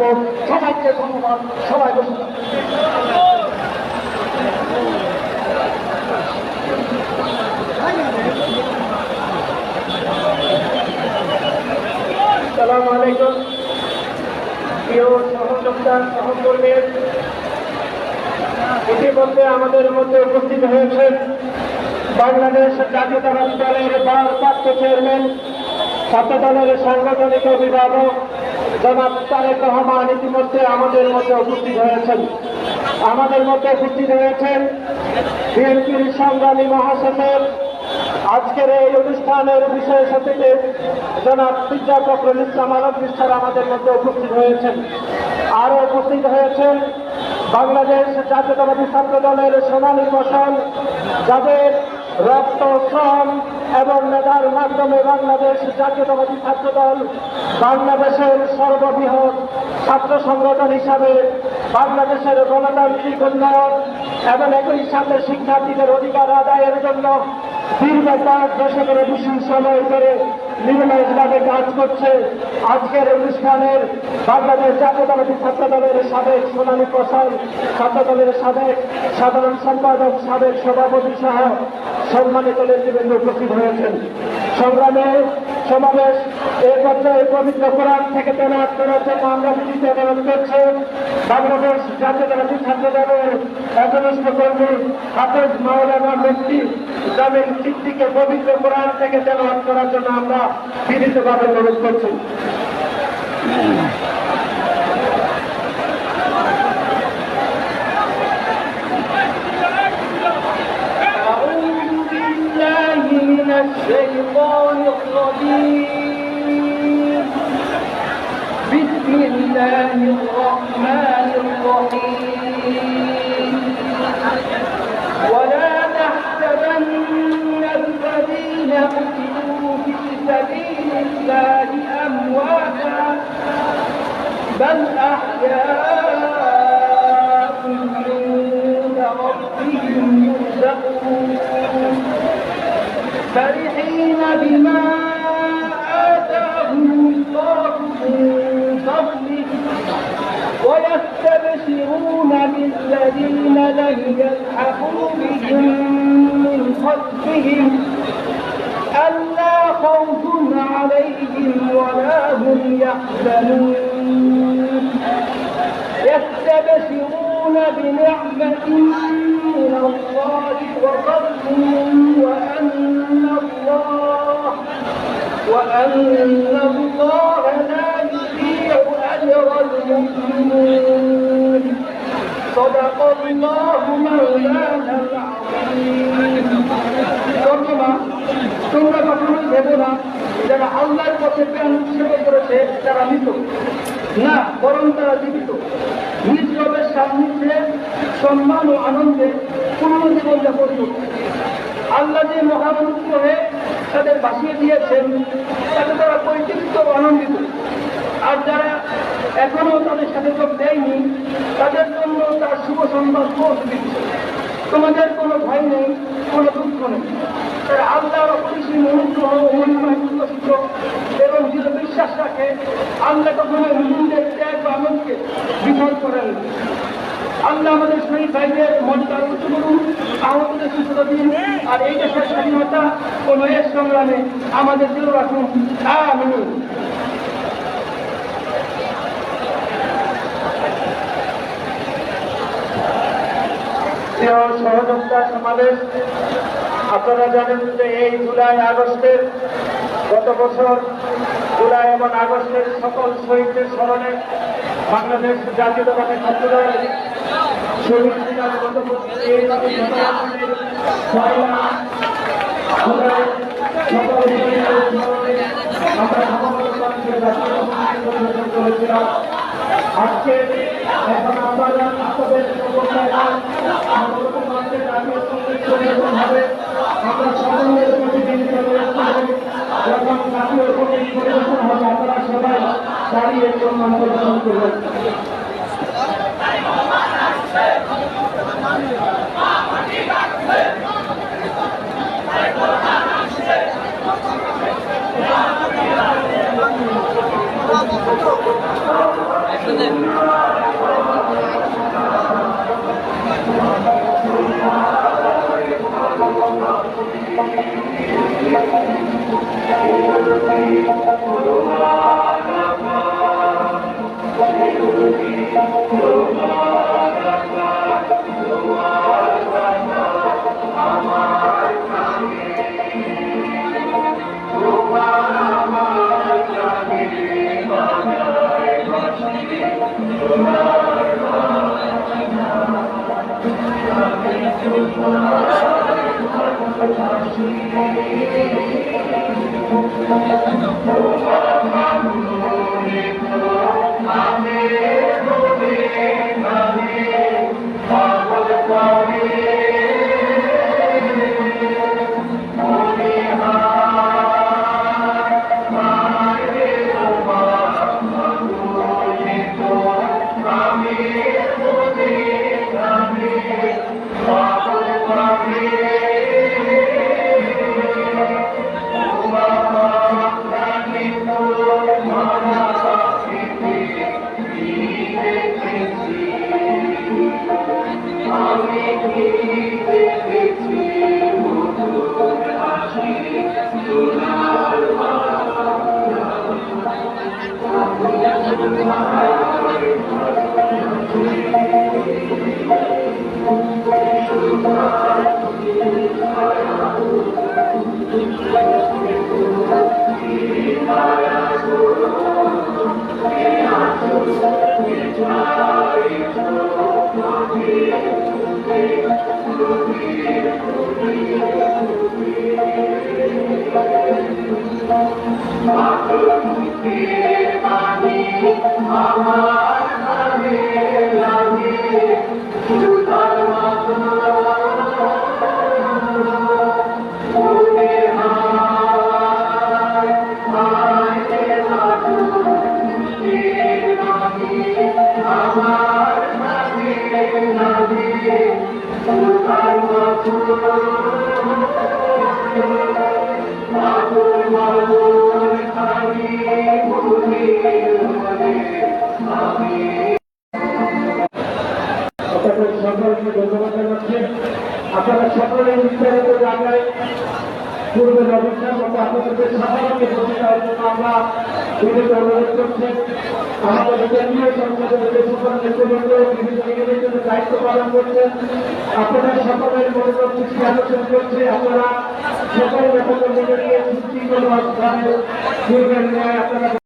করব। সবাইকে ধন্যবাদ। সবাই বসে আসসালামু আলাইকুম। প্রিয় সহযোদ্ধা সহকর্মীর, ইতিমধ্যে আমাদের মধ্যে উপস্থিত হয়েছেন বাংলাদেশ জাতীয়তাবাদী দলের ভারপ্রাপ্ত চেয়ারম্যান, ছাত্র দলের সাংগঠনিক অভিভাবক জনাব তারেক রহমান ইতিমধ্যে আমাদের মধ্যে উপস্থিত হয়েছেন। আমাদের মধ্যে উপস্থিত হয়েছেন বিএনপির সংগ্রামী মহাসচিব, আজকের এই অনুষ্ঠানের বিশেষ অতিথি জনাব মির্জা ফখরুল ইসলাম আলমগীর স্যার আমাদের মধ্যে উপস্থিত হয়েছেন। আরও উপস্থিত হয়েছেন বাংলাদেশ জাতীয়তাবাদী ছাত্র দলের সোনালী ফসল, যাদের রক্ত, শ্রম এবং মেধার মাধ্যমে বাংলাদেশ জাতীয়তাবাদী ছাত্র দল বাংলাদেশের সর্ববৃহৎ ছাত্র সংগঠন হিসাবে বাংলাদেশের গণতান্ত্রিক উন্নয়ন এবং একই সাথে শিক্ষার্থীদের অধিকার আদায়ের জন্য দীর্ঘ 5 দশকের বেশি সময় ধরে নির্মলভাবে কাজ করছে। আজকের অনুষ্ঠানের বাংলাদেশ জাতীয়তাবাদী ছাত্র দলের সাবেক সোনালী ফসল, ছাত্র দলের সাবেক সাধারণ সম্পাদক, সাবেক সভাপতি সহ সম্মানিত নেতৃবৃন্দ উপস্থিত হয়েছেন। সংগ্রামে সমাবেশ এই পর্যায়ে পবিত্র কোরআন থেকে তেলাওয়াত করার জন্য আমরা বিনীত অনুরোধ করছি বাংলাদেশ জাতীয়তাবাদী ছাত্র দলের একনিষ্ঠ কর্মী হাফেজ মাওলানা মুফতি জামিল সিদ্দিককে পবিত্র কোরআন থেকে তেলাওয়াত করার জন্য আমরা বিনীতভাবে অনুরোধ করছি। الشيطان الرجيم بسم الله الرحمن الرحيم ولا تحسبن الذين قتلوا في سبيل الله أمواتا بل أحياء عند ربهم يرزقون فرحين بما آتاهم الله من فضله ويستبشرون بالذين لم يلحقوا بهم من خلفهم ألا خوف عليهم ولا هم يحزنون يستبشرون بنعمة من الله وفضل وأن الله لا يضيع أجر المؤمنين صدق الله مولانا العظيم তোমরা কখনোই ভেবো না যারা আল্লাহর পথে প্রাণ উৎসর্গ করেছে তারা মৃত, না বরং তারা জীবিত। নিজ রবের সান্নিধ্যে সম্মান ও আনন্দে পূর্ণ জীবনযাপন করছে। আল্লাহ যে মহানুগ্রহে তাদের বাঁচিয়ে দিয়েছেন তাতে তারা পরিতৃপ্ত ও আনন্দিত। আর যারা এখনো তাদের সাথে যোগ দেয়নি তাদের জন্য তার শুভ সংবাদ পৌঁছে দিচ্ছে। তোমাদের কোনো ভয় নেই, কোনো দুঃখ নেই। তারা আল্লাহর অপরিসীম অনুগ্রহ ও মহিমায় উল্লসিত এবং দৃঢ় বিশ্বাস রাখে আল্লাহ কখনো মুমিনদের ত্যাগ বা আমলকে বিফল করেন। আল্লাহ আমাদের শহীদ ভাইদের মর্যাদা উচ্চ করুন, আহতদের সুস্থতা দিন, আর এই দেশের স্বাধীনতা ও ন্যায়ের সংগ্রামে আমাদের দৃঢ় রাখুন। আমিন। সহযোগিতা সমাবেশ, আপনারা জানেন যে এই জুলাই আগস্টের গত বছর জুলাই এবং আগস্টের সকল শহীদদের স্মরণে বাংলাদেশ জাতীয়তাবাদী ছাত্র দল শহীদ মিনার গত করেছিলাম। আজকে এখন আপনারা আপনাদের আমরা সকলের প্রতি যখন জাতীয় সঙ্গীত পরিবেশন হবে আপনারা সবাই দাঁড়িয়ে সম্মান প্রদর্শন করবেন। Thank you. আপনাদের সকলকে ধন্যবাদ জানাচ্ছি। আপনারা সকলেই বিস্তারিত জায়গায় পূর্বের অবস্থার মতো আপনাদের সাধারণকে বসে দেওয়ার জন্য আমরা বিনীত অনুরোধ করছি। আমাদের কেন্দ্রীয় সংসদের উপকরণ নেতৃবৃন্দ বিভিন্ন নির্বাচনের দায়িত্ব পালন করছেন। আপনাদের সকলের মনোযোগ দৃষ্টি আকর্ষণ করছে। আপনারা সকল নেতাকর্মীদের নিয়ে সুশৃঙ্খলভাবে পূর্বের ন্যায় আপনারা